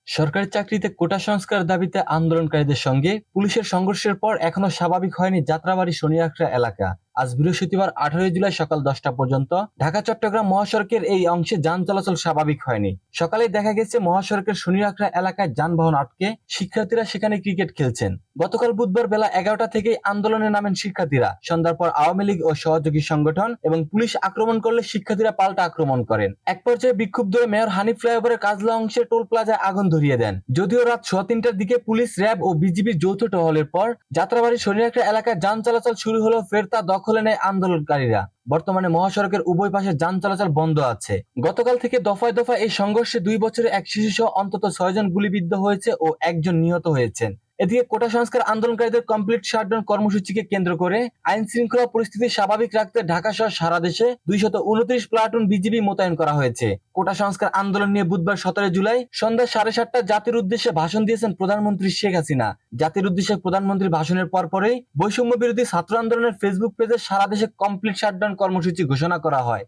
সরকারি চাকরিতে কোটা সংস্কার দাবিতে আন্দোলনকারীদের সঙ্গে পুলিশের সংঘর্ষের পর এখনো স্বাভাবিক হয়নি যাত্রাবাড়ী শনিয়াখড়া এলাকা। আজ বৃহস্পতিবার 18 জুলাই সকাল 10টা পর্যন্ত ঢাকা চট্টগ্রাম মহাসড়কের এই অংশে যান চলাচল স্বাভাবিক হয়নি। সকালে দেখা গেছে মহাসড়কের শনিয়াখড়া এলাকায় যানবাহন আটকে শিক্ষার্থীরা সেখানে ক্রিকেট খেলছেন। গতকাল বুধবার বেলা 11টা থেকেই আন্দোলনে নামেন শিক্ষার্থীরা। সন্ধ্যার পর আওয়ামী লীগ ও সহযোগী সংগঠন এবং পুলিশ আক্রমণ করলে শিক্ষার্থীরা পাল্টা আক্রমণ করেন। এক পর্যায়ে বিক্ষুব্ধ মেয়র হানিফ ফ্লাইওভারের কাজলা অংশে টোল প্লাজায় আগুন ধরিয়ে দেন। যদিও রাত 3:15টার দিকে পুলিশ, র্যাব ও বিজিবির যৌথ টহলের পর যাত্রাবাড়ী শনিয়াখড়া এলাকায় যান চলাচল শুরু হলেও ফের তা দখলে নেয় আন্দোলনকারীরা। বর্তমানে মহাসড়কের উভয় পাশে যান চলাচল বন্ধ আছে। গতকাল থেকে দফায় দফায় এই সংঘর্ষে 2 বছরের এক শিশুসহ অন্তত 6 জন গুলিবিদ্ধ হয়েছে ও একজন নিহত হয়েছেন। এদিকে কোটা সংস্কার আন্দোলনকারীদের কমপ্লিট শাটডাউন কর্মসূচিকে কেন্দ্র করে আইন শৃঙ্খলা পরিস্থিতি স্বাভাবিক রাখতে ঢাকা সহ সারা দেশে 229 প্লাটুন বিজিবি মোতায়েন করা হয়েছে। কোটা সংস্কার আন্দোলন নিয়ে বুধবার 17 জুলাই সন্ধ্যা 7:30টায় জাতির উদ্দেশ্যে ভাষণ দিয়েছেন প্রধানমন্ত্রী শেখ হাসিনা। জাতির উদ্দেশ্যে প্রধানমন্ত্রীর ভাষণের পরপরই বৈষম্য বিরোধী ছাত্র আন্দোলনের ফেসবুক পেজে সারা দেশে কমপ্লিট শাটডাউন কর্মসূচি ঘোষণা করা হয়।